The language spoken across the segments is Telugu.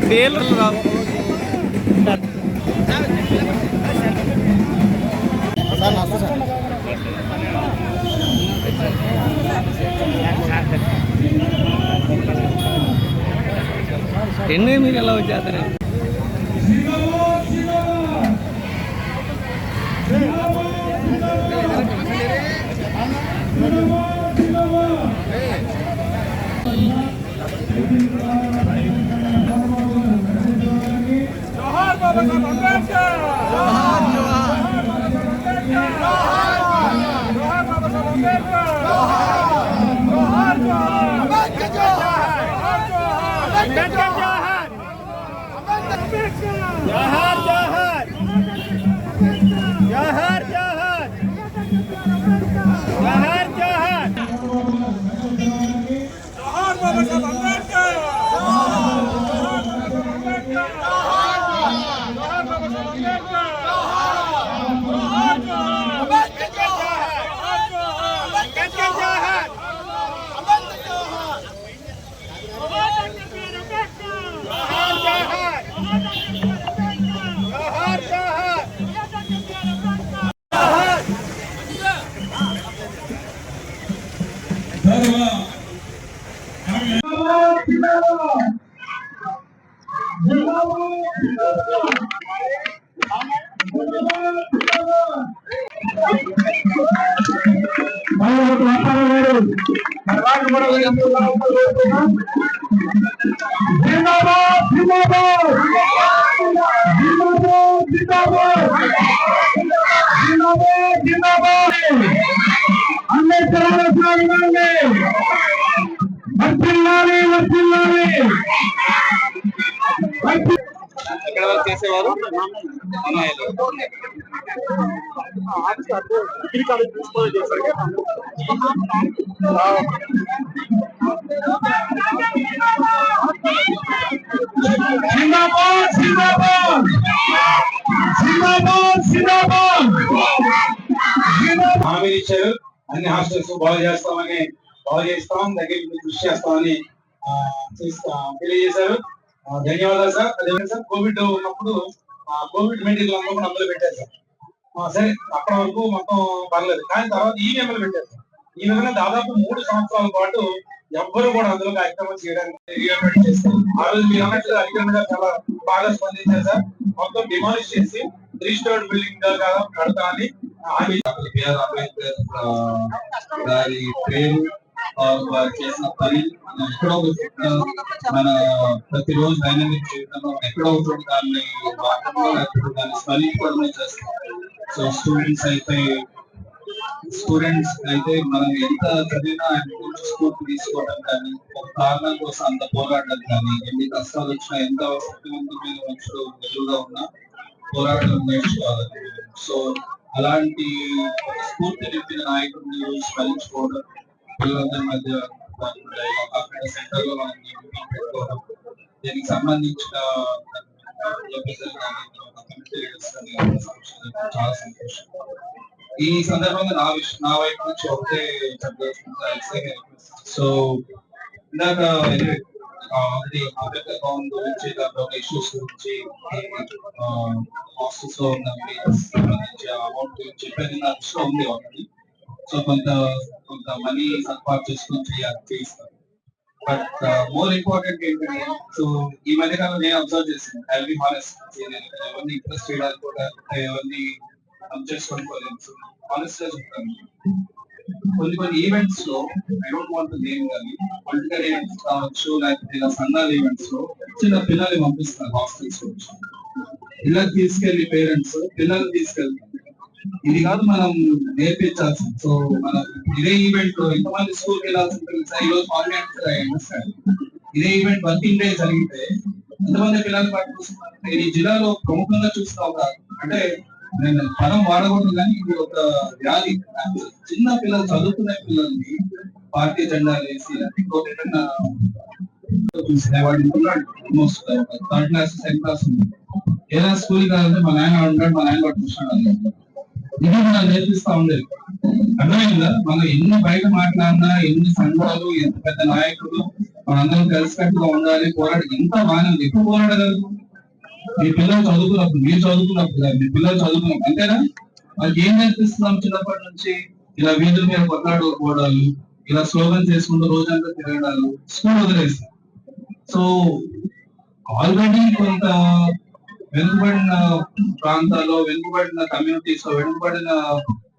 పేర్లు రావు. ఎన్ని మీరు ఎలా వచ్చేస్తారండి? ఎక్కడ వరకు చేసేవారు? హామీ ఇచ్చారు, అన్ని హాస్టల్స్ బాగు చేస్తామని, బాగు చేస్తాం, దగ్గర కృషి చేస్తామని తెలియజేశారు. ధన్యవాదాలు సార్. అదేవిధంగా సార్ కోవిడ్ ఉన్నప్పుడు కోవిడ్ మెటీరియల్ అందరూ కూడా అందులో పెట్టారు సార్. సరే అప్పటి వరకు మొత్తం పర్లేదు, కానీ తర్వాత ఈవీఎంలు పెట్టారు సార్. ఈ విధంగా దాదాపు 3 సంవత్సరాల పాటు ఎవ్వరు కూడా అందులో కార్యక్రమం చేయడానికి చేస్తారు. ఆ రోజు మీరు అన్నట్లు అధికారులుగా చాలా బాగా స్పందించారు సార్. మొత్తం డిమాలిష్ చేసి రిజిస్టర్డ్ బిల్డింగ్ కడతామని బిఆర్ అంబేద్కర్ గారి పేరు చేసిన పని ఎక్కడో మన ప్రతిరోజు దైనందిక జీవితంలో ఎక్కడో ఒకటి దాన్ని దాన్ని స్మరించుకోవడమే చేస్తాం. సో స్టూడెంట్స్ అయితే మనం ఎంత చదివినా స్ఫూర్తి తీసుకోవడం కానీ, ఒక కారణం కోసం అంత పోరాడడం కానీ, ఎన్ని కష్టాలు వచ్చినా, ఎంత శక్తివంతమైన మనుషులు ఎదురుగా ఉన్నా పోరాటం నేర్చుకోవాలి. సో అలాంటి స్ఫూర్తి నింపిన నాయకుడిని స్మరించుకోవడం, పిల్లలందరి మధ్య సెంటర్ లో మనం పెట్టుకోవడం, దీనికి సంబంధించిన చాలా సంతోషం. ఈ సందర్భంగా నా వైపు నుంచి ఒకటే చెప్పాల్సింది. సో ఇందాక అంబేద్కర్ భవన్ గురించి, దాంట్లో ఇష్యూస్ గురించి, హాస్టల్స్ లో ఉన్న సంబంధించి అమౌంట్ గురించి చెప్పేది నా దృష్టిలో ఉంది ఒకటి. సో కొంత మనీ సర్పాటు చేసుకొని చేయిస్తారు. బట్ మోర్ ఇంపార్టెంట్ ఏంటంటే, సో ఈ మధ్య కాలం నేను అబ్జర్వ్ చేశాను, ఐ హానెస్ట్, ఎవరిని ఇంప్రెస్ చేయడానికి కూడా, ఎవరిని చేసుకోవడం హానెస్ట్ గా చెప్తాను. కొన్ని ఈవెంట్స్ లో, I don't want to name కానీ, పొలిటికల్ ఈవెంట్స్ కావచ్చు, లేకపోతే ఇలా సంఘాల ఈవెంట్స్ లో చిన్న పిల్లల్ని పంపిస్తారు హాస్టల్స్ వచ్చి. పిల్లలు తీసుకెళ్లి పేరెంట్స్ పిల్లల్ని తీసుకెళ్తారు. ఇది కాదు మనం నేర్పించాల్సింది. సో మనం ఇదే ఈవెంట్ ఇంతమంది స్కూల్కి వెళ్ళాల్సింది ఈ రోజు ఇదే ఈవెంట్ వర్కింగ్ డే జరిగితే ఎంతమంది పిల్లలు పట్టుకొస్తున్నారు. ఈ జిల్లాలో ప్రముఖంగా చూసిన ఒక, అంటే నేను పదం వాడకూడదు కానీ ఇది ఒక వ్యాధి. చిన్న పిల్లలు, చదువుకునే పిల్లల్ని పార్టీ జెండా వేసి almost third class, second class ఉంది. ఏదైనా స్కూల్ కాదంటే మా నాయన ఉంటాడు, మా నాయన పట్టుకొచ్చాడు. ఇది మనం నేర్పిస్తా ఉండేది. అర్థమైందా? మనం ఎన్ని బయట మాట్లాడినా, ఎన్ని సంఘాలు, ఎంత పెద్ద నాయకులు, మనందరం కలిసికట్టుగా ఉండాలి, పోరాడి ఎంత బాగానే ఉంది. ఎప్పుడు పోరాడగలరు? మీ పిల్లలు చదువుకున్నప్పుడు, మీరు చదువుకున్నప్పుడు కాదు, మీ పిల్లలు చదువుకున్నప్పుడు, అంతేనా? వాళ్ళకి ఏం నేర్పిస్తున్నాం చిన్నప్పటి నుంచి? ఇలా వీధుల మీద కొట్లాడుకోవడాలు, ఇలా స్లోగన్ చేసుకుంటూ రోజంతా తిరగడాలు, స్కూల్ వదిలేస్తాం. సో ఆల్రెడీ కొంత వెనుకబడిన ప్రాంతాల్లో, వెనుకబడిన కమ్యూనిటీస్ లో, వెనుకబడిన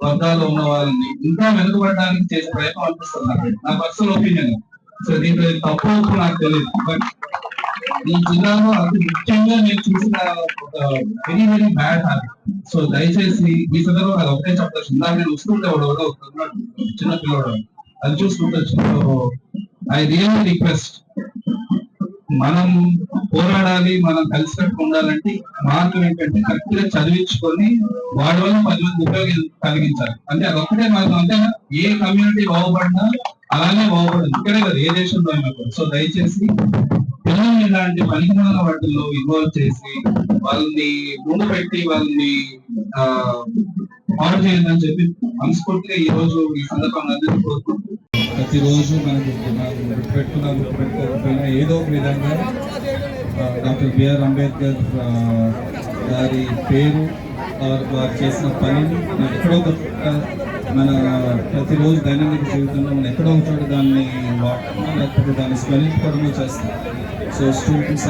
వర్గాల్లో ఉన్న వాళ్ళని ఇంకా వెనుకబడడానికి చేసే ప్రయత్నం అనిపిస్తుంది నాకు, నా పర్సనల్ ఒపీనియన్. సో దీంట్లో తప్పు ఒప్పు నాకు తెలియదు. బట్ ఈ జిల్లాలో అతి ముఖ్యంగా నేను చూసిన ఒక very very bad habit. So దయచేసి ఈ సందర్భంగా అది ఒకటే చెప్తాను. ఇందాక నేను వస్తుంటే ఎవడో చిన్న పిల్లవాడు అది చూసుకుంటే, సో ఐ రియల్లీ రిక్వెస్ట్, మనం పోరాడాలి, మనం కలిసికట్టు ఉండాలంటే మార్గం ఏంటంటే కరెక్ట్ గా చదివించుకొని వాడి వల్ల 10 మంది ఉపయోగం కలిగించాలి. అంటే అదొక్కటే మార్గం. అంతేనా? ఏ కమ్యూనిటీ బాగుపడినా అలానే బాగుపడదు, ఇక్కడే కదా ఏ దేశంలో అయినా కూడా. సో దయచేసి పిల్లల్ని ఇలాంటి పనికిమాల వాటిల్లో ఇన్వాల్వ్ చేసి వాళ్ళని ముందు పెట్టి వాళ్ళని ఆర్డర్ చేయాలని చెప్పి మనస్ఫూర్తిగా ఈ రోజు ఈ సందర్భంగా అందరికీ కోరుకుంటూ, ప్రతిరోజు మనకు పెట్టుకోకపోయినా ఏదో ఒక విధంగా డాక్టర్ బిఆర్ అంబేద్కర్ గారి పేరు వారు చేసిన పనిని ఎక్కడో మన ప్రతిరోజు దైనందిక జీవితంలో మనం ఎక్కడో ఒక చోట దాన్ని వాడటమో లేకపోతే దాన్ని స్మరించుకోవడమో చేస్తాం. సో స్టూడెంట్స్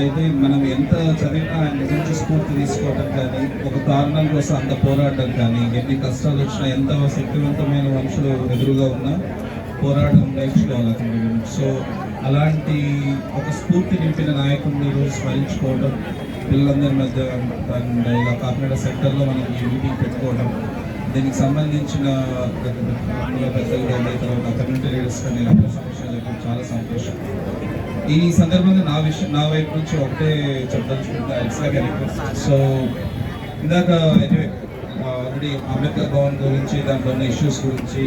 అయితే మనం ఎంత చదివినా ఆయన నుంచి స్ఫూర్తి తీసుకోవడం కానీ, ఒక కారణం కోసం అంత పోరాటం కానీ, ఎన్ని కష్టాలు వచ్చినా, ఎంత శక్తివంతమైన మనుషులు ఎదురుగా ఉన్నా పోరాటం నేర్చుకోవాలి అతని గురించి. సో అలాంటి ఒక స్ఫూర్తి నింపిన నాయకుడిని ఈరోజు స్మరించుకోవడం, పిల్లలందరి మధ్య అండ్ ఇలా కాకినాడ సెంటర్లో మనం ఈ మీటింగ్ పెట్టుకోవడం, దీనికి సంబంధించిన పెద్దలు కానీ తర్వాత కమ్యూనిటీ లీడర్స్ కానీ ఇలాంటి సమస్యలు చెప్పడం చాలా సంతోషం. ఈ సందర్భంగా నా వైపు నుంచి ఒకటే చెప్పదలుచుకుంటా, ఇట్స్ లైక్ రిక్వెస్ట్. సో ఇందాక ఆల్రెడీ అంబేద్కర్ భవన్ గురించి, దాంట్లో ఉన్న ఇష్యూస్ గురించి,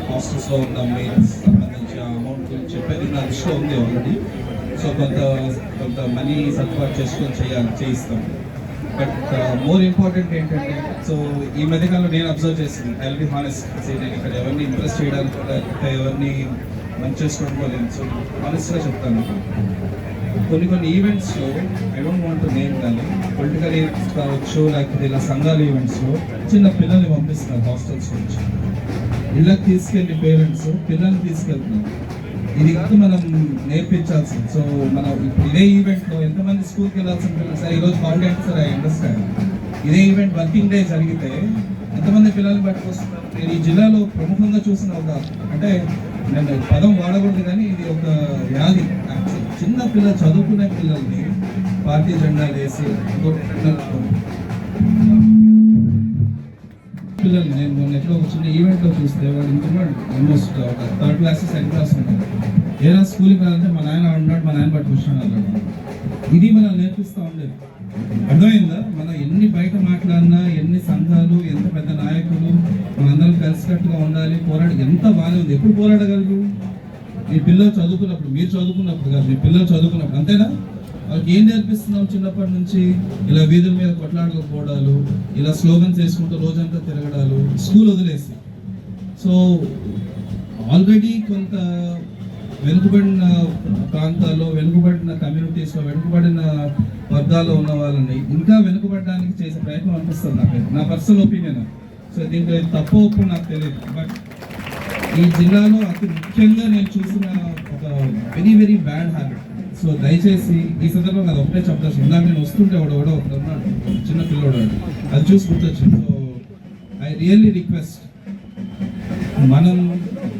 హాస్టల్స్లో ఉన్న మెయిల్స్ సంబంధించి అమౌంట్ గురించి చెప్పేది నా దృష్టిలో ఉంది ఆల్రెడీ. సో కొంత మనీ సర్దుబాటు చేసుకొని చేయిస్తాం. బట్ మోర్ ఇంపార్టెంట్ ఏంటంటే, సో ఈ మధ్యకాలంలో నేను అబ్జర్వ్ చేసింది, ఐ విల్ బి హానెస్ట్, నేను ఇక్కడ ఎవరిని ఇంప్రెస్ చేయడానికి లేకపోతే ఎవరిని మంచి చేసుకోవడం. సో హానెస్ట్గా చెప్తాను, కొన్ని ఈవెంట్స్లో I don't want to name, కానీ పొలిటికల్ ఈవెంట్స్ కావచ్చు, లేకపోతే ఇలా సంఘాల ఈవెంట్స్లో చిన్న పిల్లల్ని పంపిస్తున్నారు హాస్టల్స్ నుంచి. ఇళ్ళకి తీసుకెళ్ళి పేరెంట్స్ పిల్లల్ని తీసుకెళ్తున్నారు. ఇది కాదు మనం నేర్పించాల్సింది. సో మనం ఇప్పుడు ఇదే ఈవెంట్లో ఎంతమంది స్కూల్కి వెళ్ళాల్సిన పిల్లలు సార్ ఈరోజు హాలిడే అంటే సార్ ఐ అండర్స్టాండ్. ఇదే ఈవెంట్ వర్కింగ్ డే జరిగితే ఎంతమంది పిల్లల్ని పట్టుకొస్తున్నారు? నేను ఈ జిల్లాలో ప్రముఖంగా చూసిన ఒక, అంటే నేను పదం వాడకూడదు కానీ ఇది ఒక వ్యాధి. చిన్న పిల్లలు, చదువుకునే పిల్లల్ని పార్టీ జెండాలు వేసి పిల్లలు, నేను మొన్న ఎట్లా ఒక చిన్న ఈవెంట్లో చూస్తే వాడు ఇంటున్నాడు, ఆల్మోస్ట్ ఒక 3rd క్లాస్ 2nd క్లాస్ ఉంటాడు. ఏదైనా స్కూల్కి వెళ్ళాలంటే మా నాయన ఉన్నాడు, మా నాయన పట్టుకొచ్చాడు. ఇది మనం నేర్పిస్తూ ఉండేది. అర్థమైందా? మనం ఎన్ని బయట మాట్లాడినా, ఎన్ని సంఘాలు, ఎంత పెద్ద నాయకులు, మనందరం కలిసికట్టుగా ఉండాలి, పోరాడి ఎంత బాగానే ఉంది. ఎప్పుడు పోరాడగలరు? మీ పిల్లలు చదువుకున్నప్పుడు, మీరు చదువుకున్నప్పుడు కాదు, మీ పిల్లలు చదువుకున్నప్పుడు, అంతేనా? వాళ్ళకి ఏం నేర్పిస్తున్నాం చిన్నప్పటి నుంచి? ఇలా వీధుల మీద కొట్లాడుకోవడాలు, ఇలా స్లోగన్స్ వేసుకుంటూ రోజంతా తిరగడాలు, స్కూల్ వదిలేసి. సో ఆల్రెడీ కొంత వెనుకబడిన ప్రాంతాల్లో, వెనుకబడిన కమ్యూనిటీస్లో, వెనుకబడిన వర్గాల్లో ఉన్న వాళ్ళని ఇంకా వెనుకబడడానికి చేసే ప్రయత్నం అనిపిస్తుంది నాకు, నా పర్సనల్ ఒపీనియన్. సో దీంట్లో తప్పు ఒప్పు నాకు తెలియదు. బట్ ఈ జిల్లాలో అతి ముఖ్యంగా నేను చూసిన ఒక very very bad habit. So దయచేసి ఈ సందర్భంగా అది ఒకటే చెప్తాను. ఇందాక నేను వస్తుంటే ఒకడు ఉన్నాడు, చిన్న పిల్లవాడు, అది చూసి గుర్తొచ్చింది. సో ఐ రియల్లీ రిక్వెస్ట్, మనం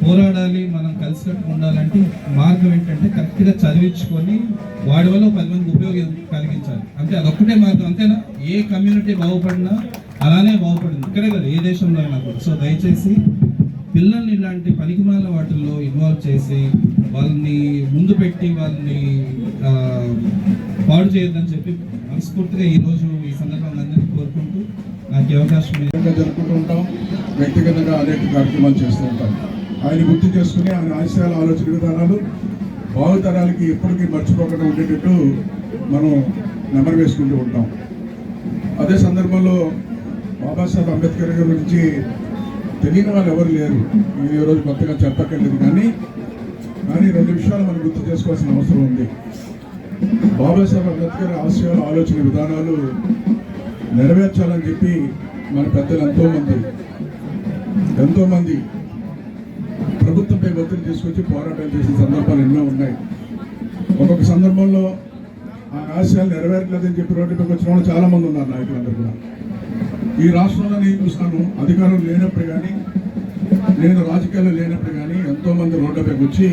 పోరాడాలి, మనం కలిసికట్టు ఉండాలంటే మార్గం ఏంటంటే కరెక్ట్గా చదివించుకొని వాడి వల్ల 10 మంది ఉపయోగం కలిగించాలి. అంటే అదొక్కటే మార్గం. అంతేనా? ఏ కమ్యూనిటీ బాగుపడినా అలానే బాగుపడింది, ఇక్కడే కదా ఏ దేశంలో అయినా కూడా. సో దయచేసి పిల్లల్ని ఇలాంటి పనికిమాల వాటిల్లో ఇన్వాల్వ్ చేసి వాళ్ళని ముందు పెట్టి వాళ్ళని పాడు చేయొద్దని చెప్పి మనస్ఫూర్తిగా ఈరోజు ఈ సందర్భంగా అందరినీ కోరుకుంటూ నాకు అవకాశం జరుపుకుంటూ ఉంటాం. వ్యక్తిగతంగా అనేక కార్యక్రమాలు చేస్తూ ఉంటాం. ఆయన గుర్తు చేసుకుని ఆయన ఆశయాల ఆలోచన విధానాలు భావితరాలకి ఎప్పటికీ మర్చిపోకుండా ఉండేటట్టు మనం నెమరు వేసుకుంటూ ఉంటాం. అదే సందర్భంలో బాబాసాహెబ్ అంబేద్కర్ గారి గురించి తెలియని వాళ్ళు ఎవరు లేరు. ఈ రోజు కొత్తగా చెప్పక్కర్లేదు. కానీ రెండు విషయాలు మనం గుర్తు చేసుకోవాల్సిన అవసరం ఉంది. బాబాసాహెబ్ అంబేద్కర్ ఆశయాలు, ఆలోచన విధానాలు నెరవేర్చాలని చెప్పి మన పెద్దలు ఎంతోమంది ప్రభుత్వంపై ఒత్తిడి తీసుకొచ్చి పోరాటాలు చేసిన సందర్భాలు ఎన్నో ఉన్నాయి. ఒక్కొక్క సందర్భంలో ఆ ఆశయాలు నెరవేరలేదని చెప్పి రోడ్డుపైకి వచ్చిన వాళ్ళు చాలా మంది ఉన్నారు, నాయకులందరూ కూడా. ఈ రాష్ట్రంలో నేను చూస్తాను, అధికారం లేనప్పుడు కానీ, నేను రాజకీయాల్లో లేనప్పుడు కానీ ఎంతో మంది రోడ్డుపైకి వచ్చి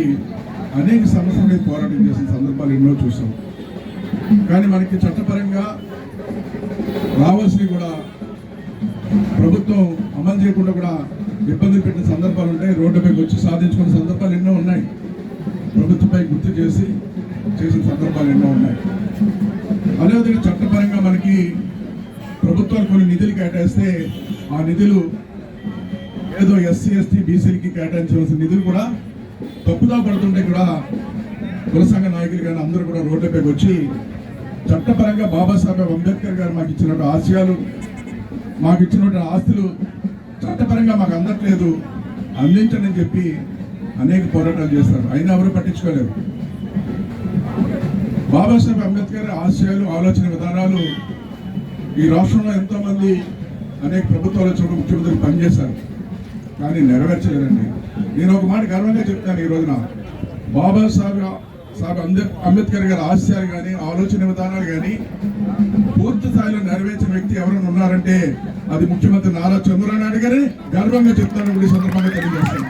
అనేక సమస్యల మీద పోరాటం చేసిన సందర్భాలు ఎన్నో చూసాం. కానీ మనకి చట్టపరంగా రావాల్సినవి కూడా ప్రభుత్వం అమలు చేయకుండా కూడా ఇబ్బందులు పెట్టిన సందర్భాలు ఉంటాయి. రోడ్డుపైకి వచ్చి సాధించుకున్న సందర్భాలు ఎన్నో ఉన్నాయి. ప్రభుత్వంపై గుర్తు చేసిన సందర్భాలు ఎన్నో ఉన్నాయి. అదేవిధంగా చట్టపరంగా మనకి ప్రభుత్వాలు కొన్ని నిధులు కేటాయిస్తే ఆ నిధులు ఏదో ఎస్సీ ఎస్టీ బీసీలకి కేటాయించవలసిన నిధులు కూడా తప్పుదా పడుతుంటే కూడా కుల సంఘ నాయకులు కానీ అందరూ కూడా రోడ్లపైకి వచ్చి చట్టపరంగా బాబాసాహెబ్ అంబేద్కర్ గారు మాకు ఇచ్చినటువంటి ఆశయాలు, మాకు ఇచ్చినటువంటి ఆస్తులు చట్టపరంగా మాకు అందట్లేదు, అందించండి అని చెప్పి అనేక పోరాటాలు చేస్తారు. అయినా ఎవరు పట్టించుకోలేరు. బాబాసాహెబ్ అంబేద్కర్ ఆశయాలు, ఆలోచన విధానాలు ఈ రాష్ట్రంలో ఎంతో మంది అనేక ప్రభుత్వాలు వచ్చినప్పుడు ముఖ్యమంత్రులు పనిచేశారు, కానీ నెరవేర్చలేరండి. నేను ఒక మాట గర్వంగా చెప్తాను, ఈ రోజున బాబాసాహెబ్ అంబేద్కర్ గారి ఆశయాలు కానీ, ఆలోచన విధానాలు కానీ పూర్తి స్థాయిలో నెరవేర్చిన వ్యక్తి ఎవరైనా ఉన్నారంటే అది ముఖ్యమంత్రి నారా చంద్రబాబు నాయుడు గారిని గర్వంగా చెప్తాను. ఈ సందర్భంగా తెలియజేస్తాను.